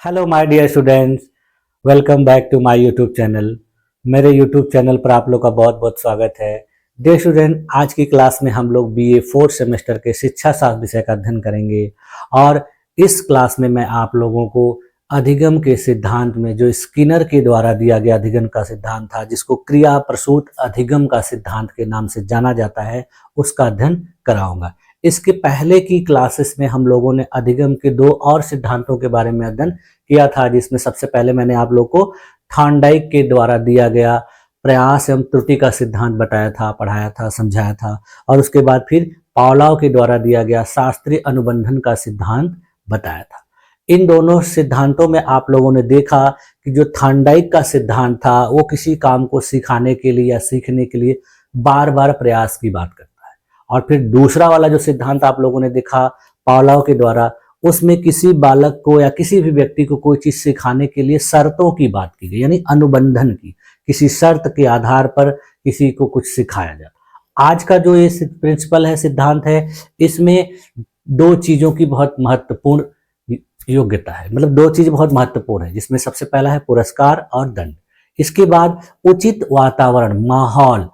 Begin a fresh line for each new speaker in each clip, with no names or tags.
Hello my dear students, welcome back to my YouTube channel. मेरे YouTube channel पर आप लोग का बहुत बहुत स्वागत है। डियर स्टूडेंट, आज की क्लास में हम लोग बीए फोर्थ सेमेस्टर के शिक्षा शास्त्र विषय का अध्ययन करेंगे और इस क्लास में मैं आप लोगों को अधिगम के सिद्धांत में जो स्किनर के द्वारा दिया गया अधिगम का सिद्धांत था, जिसको क्रिया प्रसूत अधिगम का सिद्धांत के नाम से जाना जाता है, उसका अध्ययन कराऊंगा। इसके पहले की क्लासेस में हम लोगों ने अधिगम के दो और सिद्धांतों के बारे में अध्ययन किया था, जिसमें सबसे पहले मैंने आप लोग को थॉर्नडाइक के द्वारा दिया गया प्रयास एवं त्रुटि का सिद्धांत बताया था, पढ़ाया था, समझाया था। और उसके बाद फिर पावलोव के द्वारा दिया गया शास्त्रीय अनुबंधन का सिद्धांत बताया था। इन दोनों सिद्धांतों में आप लोगों ने देखा कि जो थॉर्नडाइक का सिद्धांत था वो किसी काम को सिखाने के लिए या सीखने के लिए बार बार प्रयास की बात करता है, और फिर दूसरा वाला जो सिद्धांत आप लोगों ने देखा पावलोव के द्वारा, उसमें किसी बालक को या किसी भी व्यक्ति को कोई चीज सिखाने के लिए शर्तों की बात की गई, यानी अनुबंधन की, किसी शर्त के आधार पर किसी को कुछ सिखाया जाता। आज का जो ये प्रिंसिपल है, सिद्धांत है, इसमें दो चीजों की बहुत महत्वपूर्ण योग्यता है, मतलब दो चीज बहुत महत्वपूर्ण है, जिसमें सबसे पहला है पुरस्कार और दंड। इसके बाद उचित वातावरण, माहौल,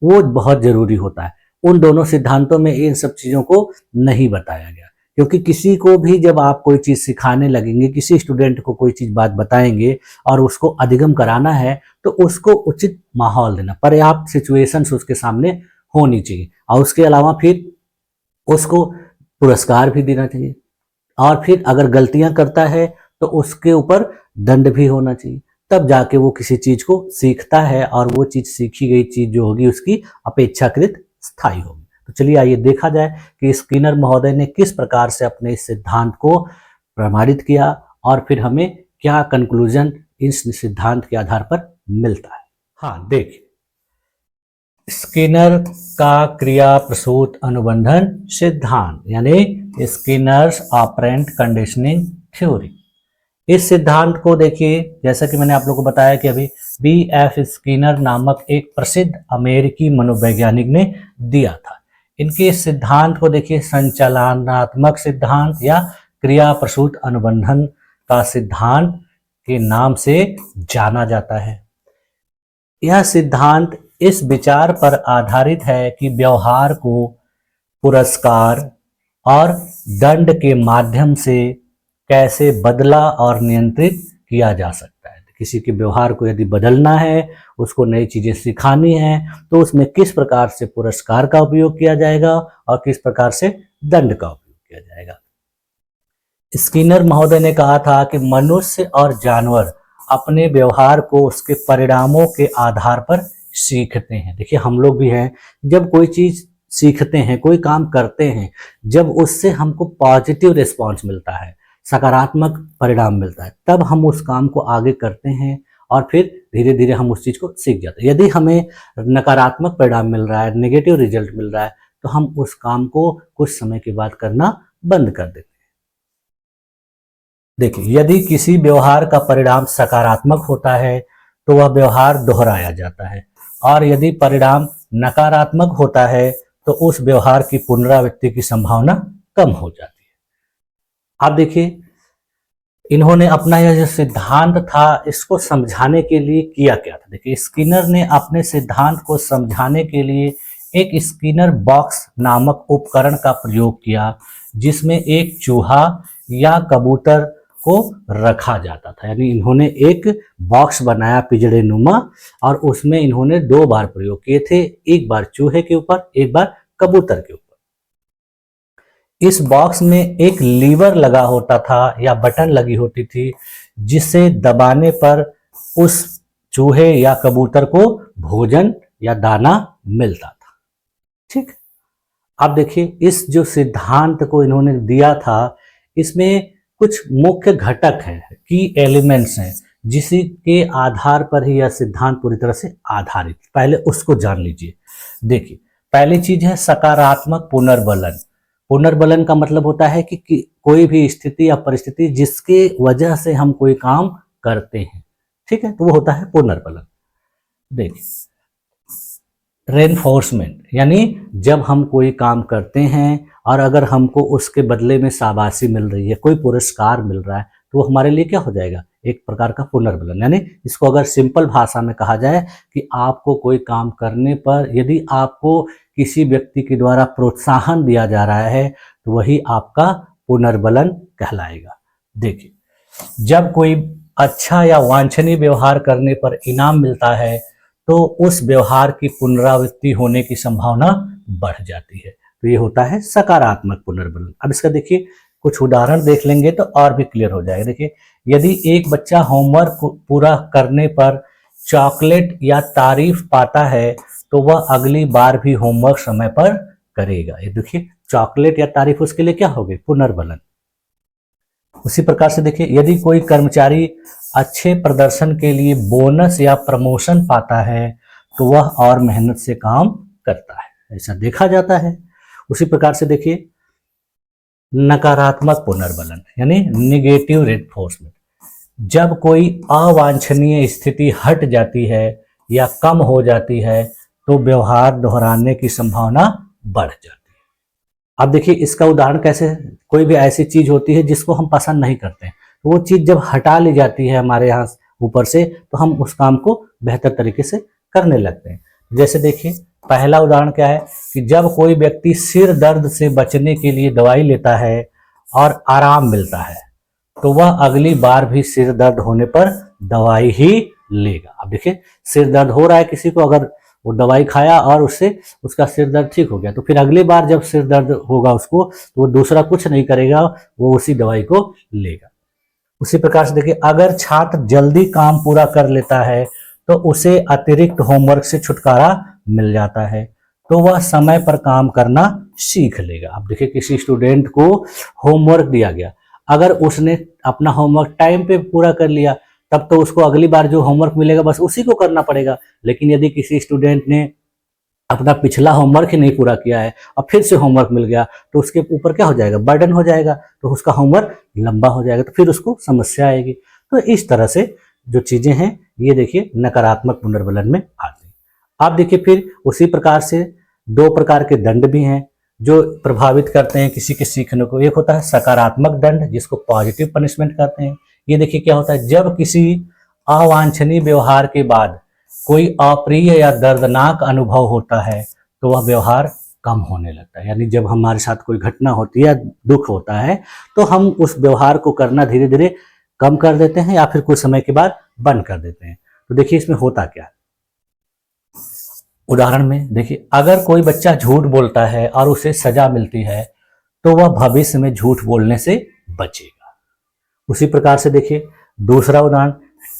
वो बहुत जरूरी होता है। उन दोनों सिद्धांतों में इन सब चीजों को नहीं बताया गया, क्योंकि किसी को भी जब आप कोई चीज सिखाने लगेंगे, किसी स्टूडेंट को कोई चीज बात बताएंगे और उसको अधिगम कराना है, तो उसको उचित माहौल देना, पर्याप्त सिचुएशंस उसके सामने होनी चाहिए, और उसके अलावा फिर उसको पुरस्कार भी देना चाहिए, और फिर अगर गलतियां करता है तो उसके ऊपर दंड भी होना चाहिए। तब जाके वो किसी चीज को सीखता है और वो चीज, सीखी गई चीज जो होगी उसकी अपेक्षाकृत स्थायी होगी। तो चलिए आइए देखा जाए कि स्किनर महोदय ने किस प्रकार से अपने इस सिद्धांत को प्रमाणित किया और फिर हमें क्या कंक्लूजन इस सिद्धांत के आधार पर मिलता है। हाँ, देखिए, स्किनर का क्रिया प्रसूत अनुबंधन सिद्धांत, यानी स्किनर्स ऑपरेंट कंडीशनिंग थ्योरी। इस सिद्धांत को देखिए, जैसा कि मैंने आप लोगों को बताया कि अभी B.F. स्किनर नामक एक प्रसिद्ध अमेरिकी मनोवैज्ञानिक ने दिया था। इनके इस सिद्धांत को देखिए संचालनात्मक सिद्धांत या क्रिया प्रसूत अनुबंधन का सिद्धांत के नाम से जाना जाता है। यह सिद्धांत इस विचार पर आधारित है कि व्यवहार को पुरस्कार और दंड के माध्यम से कैसे बदला और नियंत्रित किया जा सकता है। किसी के व्यवहार को यदि बदलना है, उसको नई चीजें सिखानी है, तो उसमें किस प्रकार से पुरस्कार का उपयोग किया जाएगा और किस प्रकार से दंड का उपयोग किया जाएगा। स्किनर महोदय ने कहा था कि मनुष्य और जानवर अपने व्यवहार को उसके परिणामों के आधार पर सीखते हैं। देखिए, हम लोग भी हैं, जब कोई चीज सीखते हैं, कोई काम करते हैं, जब उससे हमको पॉजिटिव रिस्पॉन्स मिलता है, सकारात्मक परिणाम मिलता है, तब हम उस काम को आगे करते हैं और फिर धीरे धीरे हम उस चीज को सीख जाते हैं। यदि हमें नकारात्मक परिणाम मिल रहा है, नेगेटिव रिजल्ट मिल रहा है, तो हम उस काम को कुछ समय के बाद करना बंद कर देते हैं। देखिए, यदि किसी व्यवहार का परिणाम सकारात्मक होता है तो वह व्यवहार दोहराया जाता है, और यदि परिणाम नकारात्मक होता है तो उस व्यवहार की पुनरावृत्ति की संभावना कम हो जाती है। अब देखिए, इन्होंने अपना यह जो सिद्धांत था, इसको समझाने के लिए किया क्या था। देखिए, स्किनर ने अपने सिद्धांत को समझाने के लिए एक स्किनर बॉक्स नामक उपकरण का प्रयोग किया, जिसमें एक चूहा या कबूतर को रखा जाता था। यानी इन्होंने एक बॉक्स बनाया पिंजड़े नुमा, और उसमें इन्होंने दो बार प्रयोग किए थे, एक बार चूहे के ऊपर, एक बार कबूतर के ऊपर। इस बॉक्स में एक लीवर लगा होता था या बटन लगी होती थी, जिसे दबाने पर उस चूहे या कबूतर को भोजन या दाना मिलता था। ठीक, अब देखिए, इस जो सिद्धांत को इन्होंने दिया था, इसमें कुछ मुख्य घटक हैं, की एलिमेंट्स हैं, जिसके आधार पर ही यह सिद्धांत पूरी तरह से आधारित। पहले उसको जान लीजिए। देखिए, पहली चीज है सकारात्मक पुनर्बलन। पुनर्बलन का मतलब होता है कि कोई भी स्थिति या परिस्थिति जिसके वजह से हम कोई काम करते हैं, ठीक है, तो वो होता है पुनर्बलन। देखिए, रेनफोर्समेंट, यानी जब हम कोई काम करते हैं और अगर हमको उसके बदले में शाबाशी मिल रही है, कोई पुरस्कार मिल रहा है, तो वो हमारे लिए क्या हो जाएगा, एक प्रकार का पुनर्बलन। यानी इसको अगर सिंपल भाषा में कहा जाए कि आपको कोई काम करने पर यदि आपको किसी व्यक्ति के द्वारा प्रोत्साहन दिया जा रहा है तो वही आपका पुनर्बलन कहलाएगा। देखिए, जब कोई अच्छा या वांछनीय व्यवहार करने पर इनाम मिलता है तो उस व्यवहार की पुनरावृत्ति होने की संभावना बढ़ जाती है। तो ये होता है सकारात्मक पुनर्बलन। अब इसका देखिए कुछ उदाहरण देख लेंगे तो और भी क्लियर हो जाएगा। देखिए, यदि एक बच्चा होमवर्क पूरा करने पर चॉकलेट या तारीफ पाता है तो वह अगली बार भी होमवर्क समय पर करेगा। ये देखिए, चॉकलेट या तारीफ उसके लिए क्या हो गई, पुनर्बलन। उसी प्रकार से देखिए, यदि कोई कर्मचारी अच्छे प्रदर्शन के लिए बोनस या प्रमोशन पाता है तो वह और मेहनत से काम करता है, ऐसा देखा जाता है। उसी प्रकार से देखिए, नकारात्मक पुनर्बलन यानी निगेटिव रेनफोर्समेंट, जब कोई अवांछनीय स्थिति हट जाती है या कम हो जाती है तो व्यवहार दोहराने की संभावना बढ़ जाती है। अब देखिए इसका उदाहरण कैसे, कोई भी ऐसी चीज होती है जिसको हम पसंद नहीं करते हैं, तो वो चीज जब हटा ली जाती है हमारे यहाँ ऊपर से तो हम उस काम को बेहतर तरीके से करने लगते हैं। जैसे देखिए, पहला उदाहरण क्या है कि जब कोई व्यक्ति सिर दर्द से बचने के लिए दवाई लेता है और आराम मिलता है तो वह अगली बार भी सिर दर्द होने पर दवाई ही लेगा। अब देखिए, सिर दर्द हो रहा है किसी को, अगर वो दवाई खाया और उससे उसका सिर दर्द ठीक हो गया तो फिर अगली बार जब सिर दर्द होगा उसको तो वो दूसरा कुछ नहीं करेगा, वो उसी दवाई को लेगा। उसी प्रकार से देखिए, अगर छात्र जल्दी काम पूरा कर लेता है तो उसे अतिरिक्त होमवर्क से छुटकारा मिल जाता है तो वह समय पर काम करना सीख लेगा। अब देखिए, किसी स्टूडेंट को होमवर्क दिया गया, अगर उसने अपना होमवर्क टाइम पे पूरा कर लिया तब तो उसको अगली बार जो होमवर्क मिलेगा बस उसी को करना पड़ेगा। लेकिन यदि किसी स्टूडेंट ने अपना पिछला होमवर्क ही नहीं पूरा किया है और फिर से होमवर्क मिल गया तो उसके ऊपर क्या हो जाएगा, बर्डन हो जाएगा, तो उसका होमवर्क लंबा हो जाएगा, तो फिर उसको समस्या आएगी। तो इस तरह से जो चीजें हैं ये देखिए नकारात्मक पुनर्बलन में आती है। आप देखिए, फिर उसी प्रकार से दो प्रकार के दंड भी हैं जो प्रभावित करते हैं किसी के सीखने को। एक होता है सकारात्मक दंड जिसको पॉजिटिव पनिशमेंट कहते हैं। ये देखिए क्या होता है, जब किसी अवांछनीय व्यवहार के बाद कोई अप्रिय या दर्दनाक अनुभव होता है तो वह व्यवहार कम होने लगता है। यानी जब हमारे साथ कोई घटना होती है, दुख होता है, तो हम उस व्यवहार को करना धीरे धीरे कम कर देते हैं या फिर कुछ समय के बाद बंद कर देते हैं। तो देखिए इसमें होता क्या है, उदाहरण में देखिए, अगर कोई बच्चा झूठ बोलता है और उसे सजा मिलती है तो वह भविष्य में झूठ बोलने से बचेगा। उसी प्रकार से देखिए दूसरा उदाहरण,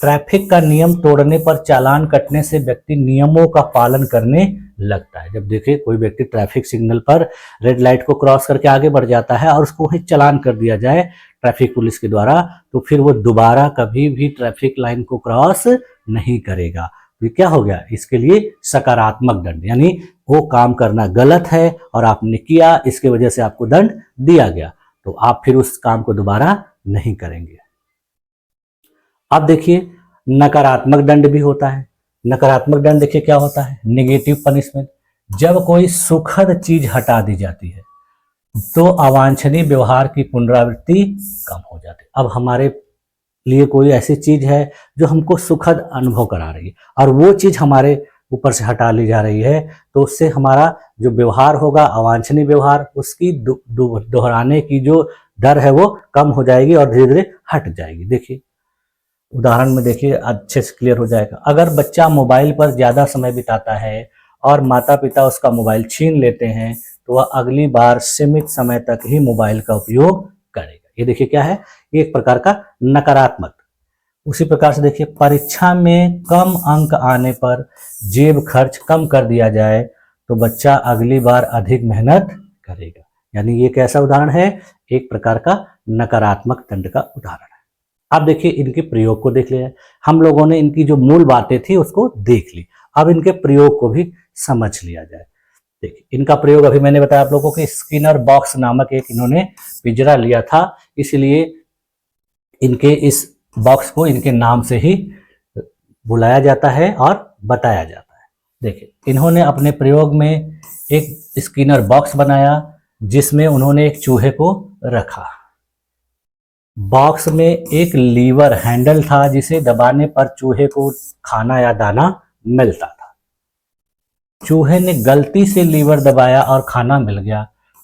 ट्रैफिक का नियम तोड़ने पर चालान कटने से व्यक्ति नियमों का पालन करने लगता है। जब देखिए कोई व्यक्ति ट्रैफिक सिग्नल पर रेड लाइट को क्रॉस करके आगे बढ़ जाता है और उसको वही चालान कर दिया जाए ट्रैफिक पुलिस के द्वारा, तो फिर वो दोबारा कभी भी ट्रैफिक लाइन को क्रॉस नहीं करेगा। तो क्या हो गया, इसके लिए सकारात्मक दंड, यानी वो काम करना गलत है और आपने किया, इसके वजह से आपको दंड दिया गया, तो आप फिर उस काम को दोबारा नहीं करेंगे। अब देखिए नकारात्मक दंड भी होता है। नकारात्मक दंड देखिए क्या होता है, नेगेटिव पनिशमेंट, जब कोई सुखद चीज हटा दी जाती है तो अवांछनीय व्यवहार की पुनरावृत्ति कम हो जाती है। अब हमारे लिए कोई ऐसी चीज है जो हमको सुखद अनुभव करा रही है और वो चीज हमारे ऊपर से हटा ली जा रही है, तो उससे हमारा जो व्यवहार होगा अवांछनीय व्यवहार, उसकी दोहराने की जो दर है वो कम हो जाएगी और धीरे धीरे हट जाएगी। देखिए उदाहरण में देखिए अच्छे से क्लियर हो जाएगा। अगर बच्चा मोबाइल पर ज्यादा समय बिताता है और माता पिता उसका मोबाइल छीन लेते हैं तो वह अगली बार सीमित समय तक ही मोबाइल का उपयोग करेगा। ये देखिए क्या है, ये एक प्रकार का नकारात्मक। उसी प्रकार से देखिए परीक्षा में कम अंक आने पर जेब खर्च कम कर दिया जाए तो बच्चा अगली बार अधिक मेहनत करेगा। यानी ये कैसा उदाहरण है, एक प्रकार का नकारात्मक दंड का उदाहरण है। अब देखिए इनके प्रयोग को देख लिया, हम लोगों ने इनकी जो मूल बातें थी उसको देख ली, अब इनके प्रयोग को भी समझ लिया जाए। देखिए इनका प्रयोग अभी मैंने बताया आप लोगों को, स्किनर बॉक्स नामक एक इन्होंने पिंजरा लिया था, इसलिए इनके इस बॉक्स को इनके नाम से ही बुलाया जाता है और बताया जाता है। देखिए इन्होंने अपने प्रयोग में एक स्किनर बॉक्स बनाया जिसमें उन्होंने एक चूहे को रखा। बॉक्स में एक लीवर हैंडल था जिसे दबाने पर चूहे को खाना या दाना मिलता था। चूहे ने गलती से लीवर दबाया और खाना मिल गया,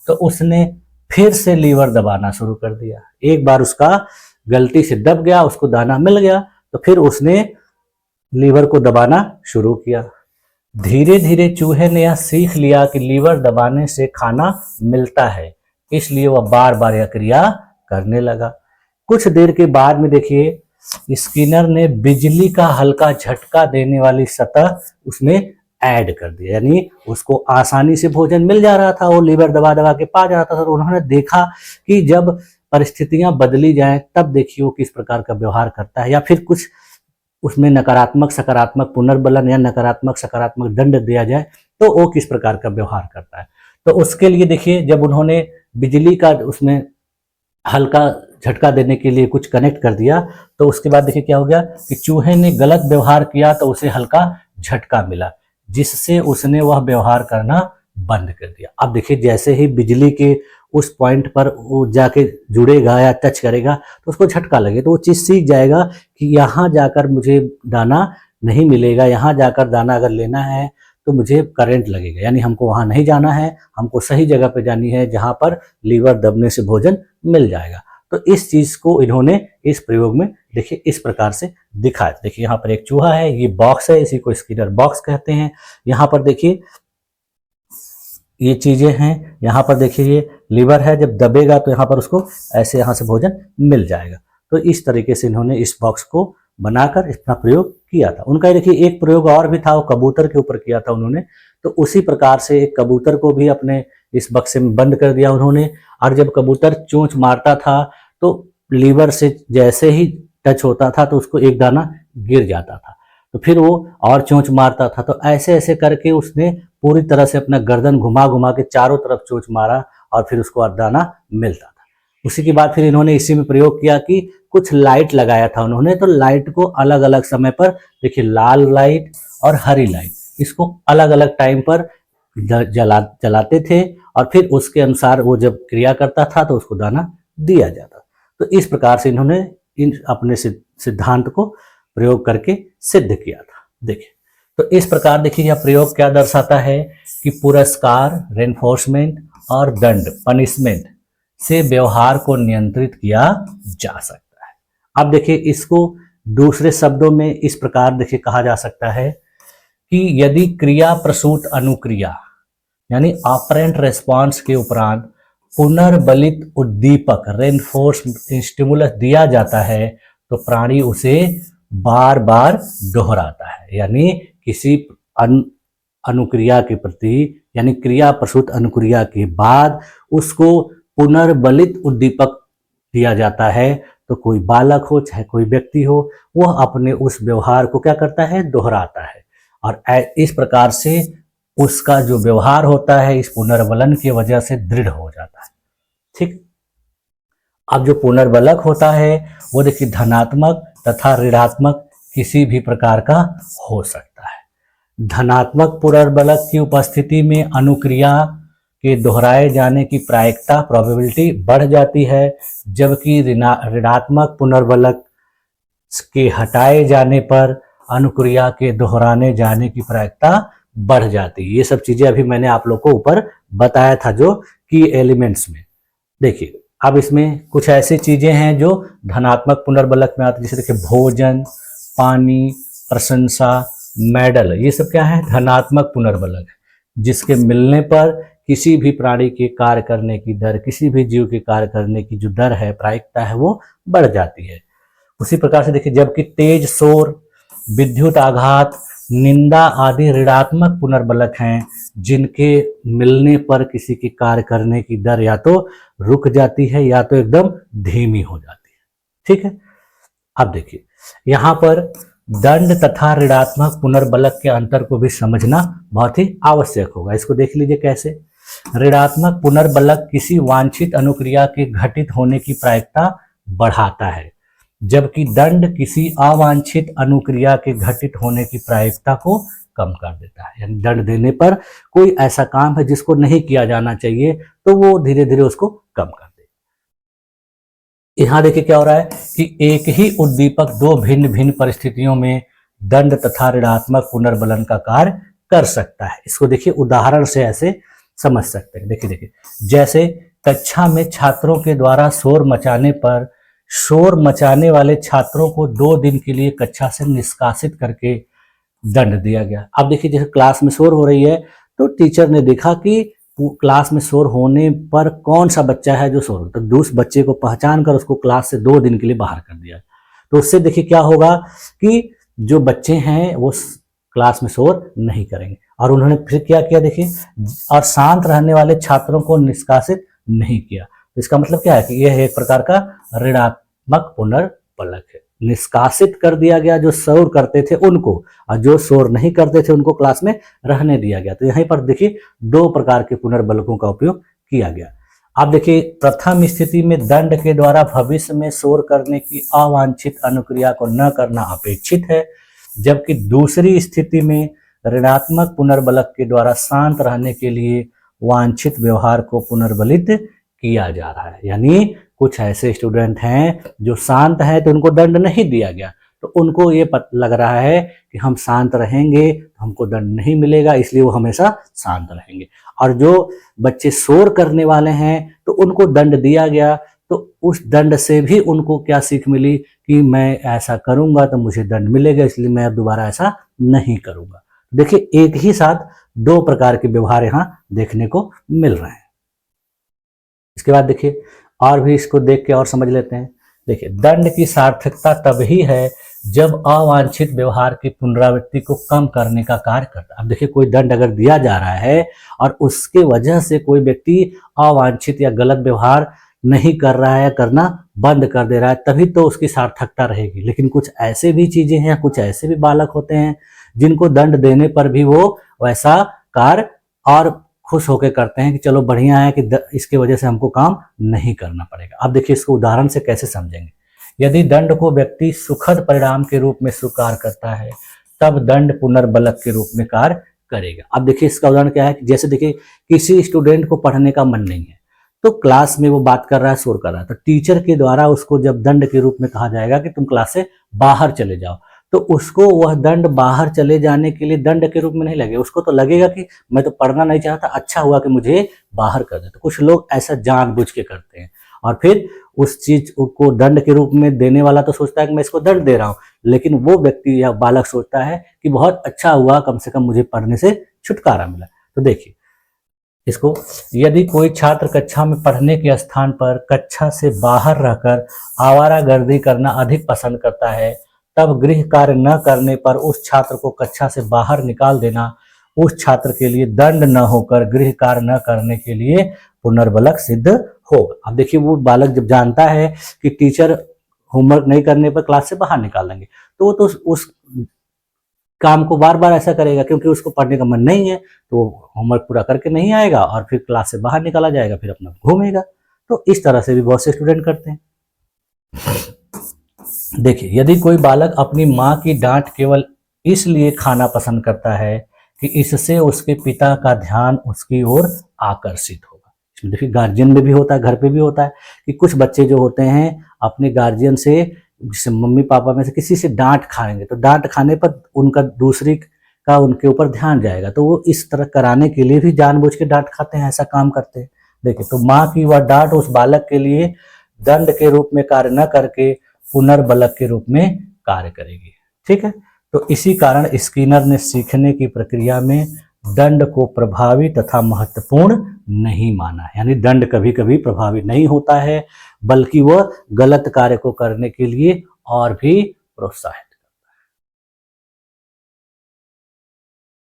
तो उसने फिर से लीवर दबाना शुरू कर दिया। एक बार उसका गलती से दब गया, उसको दाना मिल गया, तो फिर उसने लीवर को दबाना शुरू किया। धीरे धीरे चूहे ने यह सीख लिया कि लीवर दबाने से खाना मिलता है, इसलिए वह बार बार यह क्रिया करने लगा। कुछ देर के बाद में देखिए, स्किनर ने बिजली का हल्का झटका देने वाली सतह उसमें ऐड कर दिया, यानी उसको आसानी से भोजन मिल जा रहा था, वो लीवर दबा दबा के पा जा रहा था। तो उन्होंने देखा कि जब परिस्थितियां बदली जाएं तब देखिए वो किस प्रकार का व्यवहार करता है, या फिर कुछ उसमें नकारात्मक सकारात्मक पुनर्बलन या नकारात्मक सकारात्मक दंड दिया जाए तो वो किस प्रकार का व्यवहार करता है। तो उसके लिए देखिए, जब उन्होंने बिजली का उसमें हल्का झटका देने के लिए कुछ कनेक्ट कर दिया, तो उसके बाद देखिए क्या हो गया कि चूहे ने गलत व्यवहार किया तो उसे हल्का झटका मिला, जिससे उसने वह व्यवहार करना बंद कर दिया। अब देखिए, जैसे ही बिजली के उस पॉइंट पर वो जाके जुड़ेगा या टच करेगा तो उसको झटका लगे, तो वो चीज़ सीख जाएगा कि यहाँ जाकर मुझे दाना नहीं मिलेगा, यहाँ जाकर दाना अगर लेना है तो मुझे करंट लगेगा, यानी हमको वहाँ नहीं जाना है, हमको सही जगह पे जानी है जहाँ पर लीवर दबने से भोजन मिल जाएगा। तो इस चीज़ को इन्होंने इस प्रयोग में देखिए इस प्रकार से दिखाया। देखिए यहाँ पर एक चूहा है, ये बॉक्स है, इसी को स्किनर बॉक्स कहते हैं। यहाँ पर देखिए ये चीज़ें हैं, यहाँ पर देखिए ये लीवर है, जब दबेगा तो यहाँ पर उसको ऐसे यहाँ से भोजन मिल जाएगा। तो इस तरीके से इन्होंने इस बॉक्स को बनाकर इसका प्रयोग किया था। उनका देखिए एक प्रयोग और भी था, वो कबूतर के ऊपर किया था उन्होंने। तो उसी प्रकार से एक कबूतर को भी अपने इस बक्से में बंद कर दिया उन्होंने, और जब कबूतर चोंच मारता था तो लीवर से जैसे ही टच होता था तो उसको एक दाना गिर जाता था, तो फिर वो और चोंच मारता था। तो ऐसे ऐसे करके उसने पूरी तरह से अपना गर्दन घुमा घुमा के चारों तरफ चोंच मारा और फिर उसको दाना मिलता था। उसी के बाद फिर इन्होंने इसी में प्रयोग किया कि कुछ लाइट लगाया था उन्होंने, तो लाइट को अलग अलग समय पर देखिए, लाल लाइट और हरी लाइट, इसको अलग अलग टाइम पर जलाते थे, और फिर उसके अनुसार वो जब क्रिया करता था तो उसको दाना दिया जाता। तो इस प्रकार से इन्होंने इन अपने सिद्धांत को प्रयोग करके सिद्ध किया था। देखिए, तो इस प्रकार देखिए यह प्रयोग क्या दर्शाता है कि पुरस्कार, रेनफोर्समेंट और दंड, पनिशमेंट से व्यवहार को नियंत्रित किया जा सकता है। अब देखिए, इसको दूसरे शब्दों में इस प्रकार देखिए कहा जा सकता है कि यदि क्रिया प्रसूत अनुक्रिया यानी ऑपरेंट रेस्पॉन्स के उपरांत पुनर्बलित उद्दीपक रेनफोर्स स्टिमुलस दिया जाता है तो प्राणी उसे बार बार दोहराता है, यानी किसी अनुक्रिया के प्रति, यानी क्रिया प्रसूत अनुक्रिया के बाद उसको पुनर्बलित उद्दीपक दिया जाता है, तो कोई बालक हो चाहे कोई व्यक्ति हो, वह अपने उस व्यवहार को क्या करता है, दोहराता है, और इस प्रकार से उसका जो व्यवहार होता है इस पुनर्बलन की वजह से दृढ़ हो जाता है। ठीक। अब जो पुनर्बलक होता है वो देखिए धनात्मक तथा ऋणात्मक किसी भी प्रकार का हो सकता है। धनात्मक पुनर्बलक की उपस्थिति में अनुक्रिया के दोहराए जाने की प्रायिकता प्रोबेबिलिटी बढ़ जाती है, जबकि ऋणात्मक पुनर्बलक के हटाए जाने पर अनुक्रिया के दोहराने जाने की प्रायिकता बढ़ जाती है। ये सब चीजें अभी मैंने आप लोग को ऊपर बताया था जो की एलिमेंट्स में। देखिए, अब इसमें कुछ ऐसी चीजें हैं जो धनात्मक पुनर्बलक में आती है, जैसे देखिए भोजन, पानी, प्रशंसा, मेडल, ये सब क्या है, धनात्मक पुनर्बलक, जिसके मिलने पर किसी भी प्राणी के कार्य करने की दर, किसी भी जीव के कार्य करने की जो दर है, प्रायिकता है, वो बढ़ जाती है। उसी प्रकार से देखिए, जबकि तेज शोर, विद्युत आघात, निंदा आदि ऋणात्मक पुनर्बलक हैं, जिनके मिलने पर किसी के कार्य करने की दर या तो रुक जाती है या तो एकदम धीमी हो जाती है। ठीक है। अब देखिए, यहाँ पर दंड तथा ऋणात्मक पुनर्बलक के अंतर को भी समझना बहुत ही आवश्यक होगा। इसको देख लीजिए कैसे। ऋणात्मक पुनर्बलक किसी वांछित अनुक्रिया के घटित होने की प्रायिकता बढ़ाता है, जबकि दंड किसी अवांछित अनुक्रिया के घटित होने की प्रायिकता को कम कर देता है। यानी दंड देने पर कोई ऐसा काम है जिसको नहीं किया जाना चाहिए तो वो धीरे धीरे उसको कम कर यहाँ देखिए क्या हो रहा है कि एक ही उद्दीपक दो भिन्न भिन्न परिस्थितियों में दंड तथा ऋणात्मक पुनर्बलन का कार्य कर सकता है। इसको देखिए उदाहरण से ऐसे समझ सकते हैं। देखिए देखिए, जैसे कक्षा में छात्रों के द्वारा शोर मचाने पर शोर मचाने वाले छात्रों को 2 दिन के लिए कक्षा से निष्कासित करके दंड दिया गया। अब देखिए जैसे क्लास में शोर हो रही है तो टीचर ने देखा कि क्लास में शोर होने पर कौन सा बच्चा है जो शोर, तो उस बच्चे को पहचान कर उसको क्लास से 2 दिन के लिए बाहर कर दिया। तो उससे देखिए क्या होगा कि जो बच्चे हैं वो क्लास में शोर नहीं करेंगे। और उन्होंने फिर क्या किया देखिए, और शांत रहने वाले छात्रों को निष्कासित नहीं किया। तो इसका मतलब क्या है कि यह एक प्रकार का ऋणात्मक पुनर्बलक है। निष्कासित कर दिया गया जो शोर करते थे उनको, और जो शोर नहीं करते थे उनको क्लास में रहने दिया गया। तो यहीं पर देखिए 2 प्रकार के पुनर्बलकों का उपयोग किया गया। अब देखिए प्रथम स्थिति में दंड के द्वारा भविष्य में शोर करने की अवांछित अनुक्रिया को न करना अपेक्षित है, जबकि दूसरी स्थिति में ऋणात्मक पुनर्बलक के द्वारा शांत रहने के लिए वांछित व्यवहार को पुनर्बलित किया जा रहा है। यानी कुछ ऐसे स्टूडेंट हैं जो शांत है तो उनको दंड नहीं दिया गया, तो उनको ये लग रहा है कि हम शांत रहेंगे तो हमको दंड नहीं मिलेगा, इसलिए वो हमेशा शांत रहेंगे। और जो बच्चे शोर करने वाले हैं तो उनको दंड दिया गया, तो उस दंड से भी उनको क्या सीख मिली कि मैं ऐसा करूंगा तो मुझे दंड मिलेगा, इसलिए मैं दोबारा ऐसा नहीं करूंगा। देखिए एक ही साथ 2 प्रकार के व्यवहार यहाँ देखने को मिल रहे हैं। इसके बाद देखिए और भी इसको देख के और समझ लेते हैं। देखिए दंड की सार्थकता तभी है जब अवांछित व्यवहार की पुनरावृत्ति को कम करने का कार्य करता है। अब देखिए कोई दंड अगर दिया जा रहा है और उसके वजह से कोई व्यक्ति अवांछित या गलत व्यवहार नहीं कर रहा है, करना बंद कर दे रहा है, तभी तो उसकी सार्थकता रहेगी। लेकिन कुछ ऐसे भी चीजें हैं, कुछ ऐसे भी बालक होते हैं जिनको दंड देने पर भी वो वैसा कार्य और खुश होकर करते हैं कि चलो बढ़िया है कि इसके वजह से हमको काम नहीं करना पड़ेगा। अब देखिए इसको उदाहरण से कैसे समझेंगे। यदि दंड को व्यक्ति सुखद परिणाम के रूप में स्वीकार करता है तब दंड पुनर्बलक के रूप में कार्य करेगा। अब देखिए इसका उदाहरण क्या है कि जैसे देखिए किसी स्टूडेंट को पढ़ने का मन नहीं है तो क्लास में वो बात कर रहा है, शोर कर रहा है, तो टीचर के द्वारा उसको जब दंड के रूप में कहा जाएगा कि तुम क्लास से बाहर चले जाओ, तो उसको वह दंड बाहर चले जाने के लिए दंड के रूप में नहीं लगेगा। उसको तो लगेगा कि मैं तो पढ़ना नहीं चाहता, अच्छा हुआ कि मुझे बाहर कर दे। तो कुछ लोग ऐसा जानबूझ के करते हैं और फिर उस चीज को दंड के रूप में देने वाला तो सोचता है कि मैं इसको दंड दे रहा हूँ, लेकिन वो व्यक्ति या बालक सोचता है कि बहुत अच्छा हुआ, कम से कम मुझे पढ़ने से छुटकारा मिला। तो देखिए इसको, यदि कोई छात्र कक्षा में पढ़ने के स्थान पर कक्षा से बाहर रहकर आवारागर्दी करना अधिक पसंद करता है, तब गृह कार्य न करने पर उस छात्र को कक्षा से बाहर निकाल देना उस छात्र के लिए दंड न होकर गृह कार्य न करने के लिए पुनर्बलक सिद्ध होगा। अब देखिए वो बालक जब जानता है कि टीचर होमवर्क नहीं करने पर क्लास से बाहर निकाल देंगे, तो वो तो उस काम को बार बार ऐसा करेगा, क्योंकि उसको पढ़ने का मन नहीं है तो वो होमवर्क पूरा करके नहीं आएगा और फिर क्लास से बाहर निकाला जाएगा, फिर अपना घूमेगा। तो इस तरह से भी बहुत से स्टूडेंट करते हैं। देखिए यदि कोई बालक अपनी माँ की डांट केवल इसलिए खाना पसंद करता है कि इससे उसके पिता का ध्यान उसकी ओर आकर्षित होगा। इसमें देखिए गार्जियन में भी होता है, घर पे भी होता है कि कुछ बच्चे जो होते हैं अपने गार्जियन से, जैसे मम्मी पापा में से किसी से डांट खाएंगे, तो डांट खाने पर उनका दूसरी का उनके ऊपर ध्यान जाएगा, तो वो इस तरह कराने के लिए भी जानबूझ के डांट खाते हैं, ऐसा काम करते हैं। देखिए तो माँ की वह डांट उस बालक के लिए दंड के रूप में कार्य न करके पुनर्बलक के रूप में कार्य करेगी। ठीक है, तो इसी कारण स्किनर ने सीखने की प्रक्रिया में दंड को प्रभावी तथा महत्वपूर्ण नहीं माना। यानी दंड कभी कभी प्रभावी नहीं होता है, बल्कि वह गलत कार्य को करने के लिए और भी प्रोत्साहित करता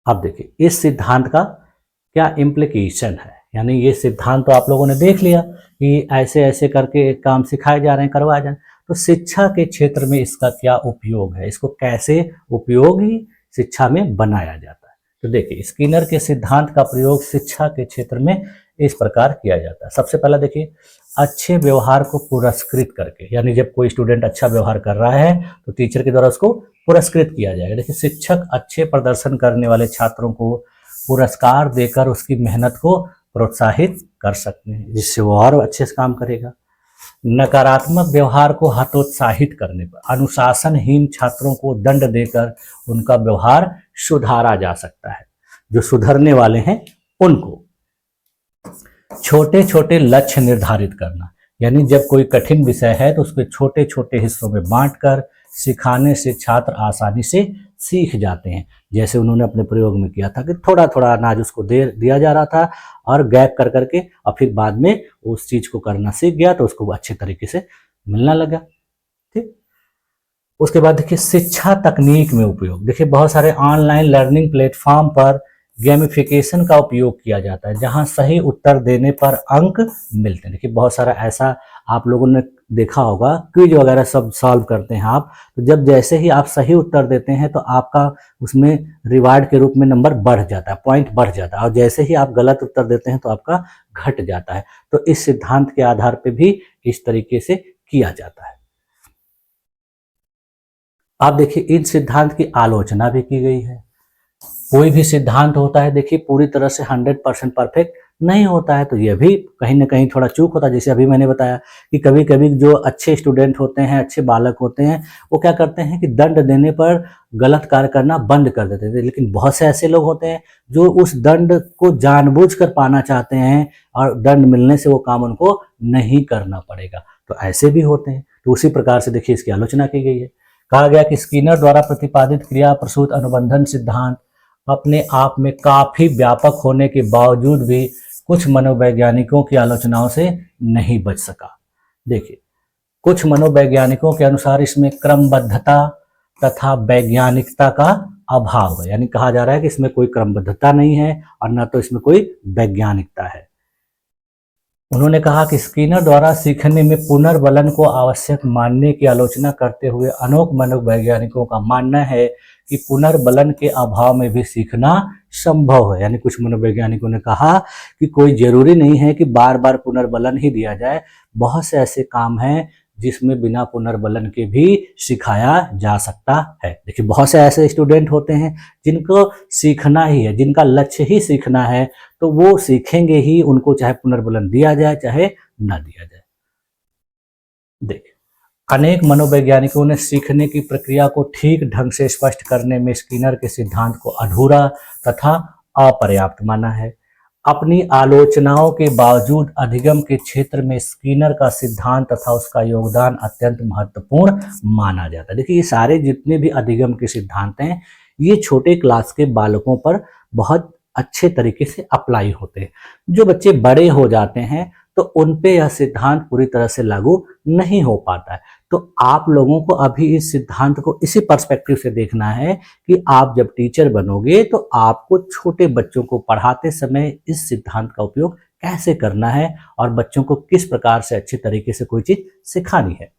है। अब देखिए इस सिद्धांत का क्या इम्प्लीकेशन है। यानी ये सिद्धांत तो आप लोगों ने देख लिया कि ऐसे ऐसे करके काम सिखाए जा रहे हैं, करवाए जा रहे हैं, तो शिक्षा के क्षेत्र में इसका क्या उपयोग है, इसको कैसे उपयोगी शिक्षा में बनाया जाता है। तो देखिए स्किनर के सिद्धांत का प्रयोग शिक्षा के क्षेत्र में इस प्रकार किया जाता है। सबसे पहला देखिए, अच्छे व्यवहार को पुरस्कृत करके, यानी जब कोई स्टूडेंट अच्छा व्यवहार कर रहा है तो टीचर के द्वारा उसको पुरस्कृत किया जाएगा। देखिए शिक्षक अच्छे प्रदर्शन करने वाले छात्रों को पुरस्कार देकर उसकी मेहनत को प्रोत्साहित कर सकते हैं, जिससे वो और अच्छे से काम करेगा। नकारात्मक व्यवहार को हतोत्साहित करने पर अनुशासनहीन छात्रों को दंड देकर उनका व्यवहार सुधारा जा सकता है। जो सुधरने वाले हैं उनको छोटे छोटे लक्ष्य निर्धारित करना, यानी जब कोई कठिन विषय है तो उसको छोटे छोटे हिस्सों में बांटकर सिखाने से छात्र आसानी से सीख जाते हैं। जैसे उन्होंने अपने प्रयोग में किया था कि थोड़ा थोड़ा अनाज उसको दिया जा रहा था और गैप कर करके और फिर बाद में उस चीज को करना सीख गया तो उसको अच्छे तरीके से मिलना लगा। ठीक, उसके बाद देखिए शिक्षा तकनीक में उपयोग। देखिए बहुत सारे ऑनलाइन लर्निंग प्लेटफॉर्म पर गेमिफिकेशन का उपयोग किया जाता है, जहां सही उत्तर देने पर अंक मिलते हैं। देखिए बहुत सारा ऐसा आप लोगों ने देखा होगा, क्विज वगैरह सब सॉल्व करते हैं आप, तो जब जैसे ही आप सही उत्तर देते हैं तो आपका उसमें रिवार्ड के रूप में नंबर बढ़ जाता है, पॉइंट बढ़ जाता है, और जैसे ही आप गलत उत्तर देते हैं तो आपका घट जाता है। तो इस सिद्धांत के आधार पर भी इस तरीके से किया जाता है। आप देखिए इन सिद्धांत की आलोचना भी की गई है। कोई भी सिद्धांत होता है देखिए पूरी तरह से 100% परफेक्ट नहीं होता है, तो यह भी कहीं ना कहीं थोड़ा चूक होता है। जैसे अभी मैंने बताया कि कभी कभी जो अच्छे स्टूडेंट होते हैं, अच्छे बालक होते हैं, वो क्या करते हैं कि दंड देने पर गलत कार्य करना बंद कर देते थे। लेकिन बहुत से ऐसे लोग होते हैं जो उस दंड को जानबूझकर पाना चाहते हैं और दंड मिलने से वो काम उनको नहीं करना पड़ेगा, तो ऐसे भी होते हैं। तो उसी प्रकार से देखिए इसकी आलोचना की गई है। कहा गया कि स्किनर द्वारा प्रतिपादित क्रिया प्रसूत अनुबंधन सिद्धांत अपने आप में काफी व्यापक होने के बावजूद भी कुछ मनोवैज्ञानिकों की आलोचनाओं से नहीं बच सका। देखिए कुछ मनोवैज्ञानिकों के अनुसार इसमें क्रमबद्धता तथा वैज्ञानिकता का अभाव है, यानी कहा जा रहा है कि इसमें कोई क्रमबद्धता नहीं है और न तो इसमें कोई वैज्ञानिकता है। उन्होंने कहा कि स्किनर द्वारा सीखने में पुनर्बलन को आवश्यक मानने की आलोचना करते हुए अनेक मनोवैज्ञानिकों का मानना है कि पुनर्बलन के अभाव में भी सीखना संभव है। यानी कुछ मनोवैज्ञानिकों ने कहा कि कोई जरूरी नहीं है कि बार बार पुनर्बलन ही दिया जाए, बहुत से ऐसे काम हैं जिसमें बिना पुनर्बलन के भी सिखाया जा सकता है। देखिए बहुत से ऐसे स्टूडेंट होते हैं जिनको सीखना ही है, जिनका लक्ष्य ही सीखना है, तो वो सीखेंगे ही, उनको चाहे पुनर्बलन दिया जाए चाहे ना दिया जाए। देखिए अनेक मनोवैज्ञानिकों ने सीखने की प्रक्रिया को ठीक ढंग से स्पष्ट करने में स्किनर के सिद्धांत को अधूरा तथा अपर्याप्त माना है। अपनी आलोचनाओं के बावजूद अधिगम के क्षेत्र में स्किनर का सिद्धांत तथा उसका योगदान अत्यंत महत्वपूर्ण माना जाता है। देखिए ये सारे जितने भी अधिगम के सिद्धांत हैं, ये छोटे क्लास के बालकों पर बहुत अच्छे तरीके से अप्लाई होते हैं। जो बच्चे बड़े हो जाते हैं तो उन पे यह सिद्धांत पूरी तरह से लागू नहीं हो पाता है। तो आप लोगों को अभी इस सिद्धांत को इसी पर्सपेक्टिव से देखना है कि आप जब टीचर बनोगे तो आपको छोटे बच्चों को पढ़ाते समय इस सिद्धांत का उपयोग कैसे करना है और बच्चों को किस प्रकार से अच्छे तरीके से कोई चीज सिखानी है।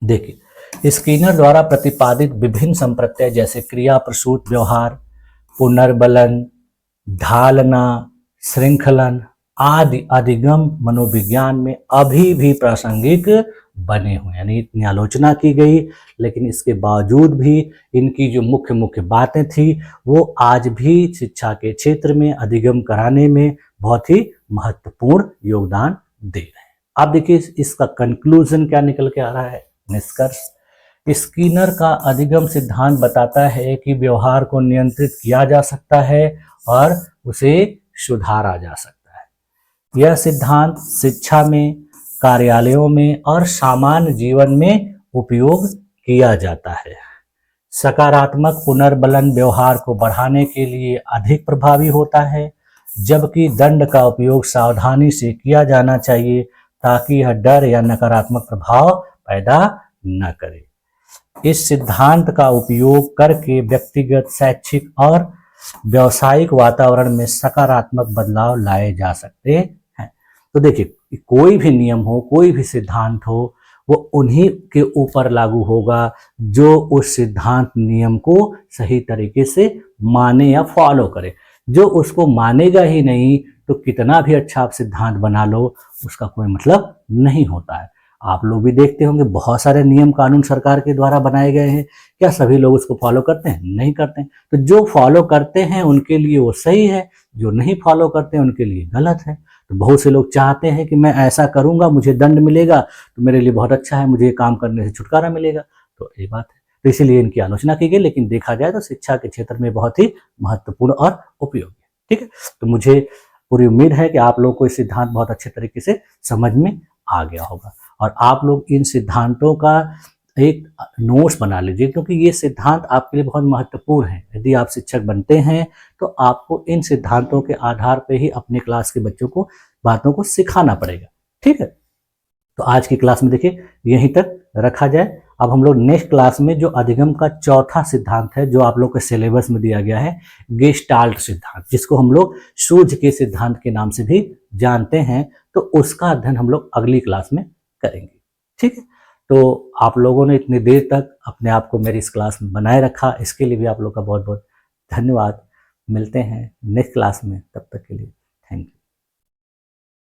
देखिए स्किनर द्वारा प्रतिपादित विभिन्न संप्रत्यय जैसे क्रिया प्रसूत व्यवहार, पुनर्बलन, ढालना, श्रृंखलन आदि अधिगम मनोविज्ञान में अभी भी प्रासंगिक बने हुए, यानी इतनी आलोचना की गई लेकिन इसके बावजूद भी इनकी जो मुख्य मुख्य बातें थी वो आज भी शिक्षा के क्षेत्र में अधिगम कराने में बहुत ही महत्वपूर्ण योगदान दे रहे हैं। आप देखिए इसका कंक्लूजन क्या निकल के आ रहा है, निष्कर्ष। स्किनर का अधिगम सिद्धांत बताता है कि व्यवहार को नियंत्रित किया जा सकता है और उसे सुधारा जा सकता है। यह सिद्धांत शिक्षा में, कार्यालयों में और सामान्य जीवन में उपयोग किया जाता है। सकारात्मक पुनर्बलन व्यवहार को बढ़ाने के लिए अधिक प्रभावी होता है, जबकि दंड का उपयोग सावधानी से किया जाना चाहिए ताकि यह डर या नकारात्मक प्रभाव पैदा न करे। इस सिद्धांत का उपयोग करके व्यक्तिगत, शैक्षिक और व्यावसायिक वातावरण में सकारात्मक बदलाव लाए जा सकते हैं। तो देखिए कोई भी नियम हो, कोई भी सिद्धांत हो, वो उन्हीं के ऊपर लागू होगा जो उस सिद्धांत नियम को सही तरीके से माने या फॉलो करे। जो उसको मानेगा ही नहीं तो कितना भी अच्छा आप सिद्धांत बना लो उसका कोई मतलब नहीं होता है। आप लोग भी देखते होंगे बहुत सारे नियम कानून सरकार के द्वारा बनाए गए हैं, क्या सभी लोग उसको फॉलो करते हैं? नहीं करते हैं। तो जो फॉलो करते हैं उनके लिए वो सही है, जो नहीं फॉलो करते हैं उनके लिए गलत है। तो बहुत से लोग चाहते हैं कि मैं ऐसा करूंगा, मुझे दंड मिलेगा तो मेरे लिए बहुत अच्छा है, मुझे ये काम करने से छुटकारा मिलेगा। तो ये बात है, तो इसीलिए इनकी आलोचना की गई। लेकिन देखा जाए तो शिक्षा के क्षेत्र में बहुत ही महत्वपूर्ण और उपयोगी है। ठीक है, तो मुझे पूरी उम्मीद है कि आप लोगों को ये सिद्धांत बहुत अच्छे तरीके से समझ में आ गया होगा, और आप लोग इन सिद्धांतों का एक नोट्स बना लीजिए, क्योंकि ये सिद्धांत आपके लिए बहुत महत्वपूर्ण है। यदि आप शिक्षक बनते हैं तो आपको इन सिद्धांतों के आधार पर ही अपने क्लास के बच्चों को बातों को सिखाना पड़ेगा। ठीक है, तो आज की क्लास में देखिए यहीं तक रखा जाए। अब हम लोग नेक्स्ट क्लास में जो अधिगम का चौथा सिद्धांत है, जो आप लोग के सिलेबस में दिया गया है, गेस्टाल्ट सिद्धांत, जिसको हम लोग सूझ के सिद्धांत के नाम से भी जानते हैं, तो उसका अध्ययन हम लोग अगली क्लास में करेंगे। ठीक है, तो आप लोगों ने इतनी देर तक अपने आप को मेरी इस क्लास में बनाए रखा, इसके लिए भी आप लोग का बहुत बहुत धन्यवाद। मिलते हैं नेक्स्ट क्लास में, तब तक के लिए।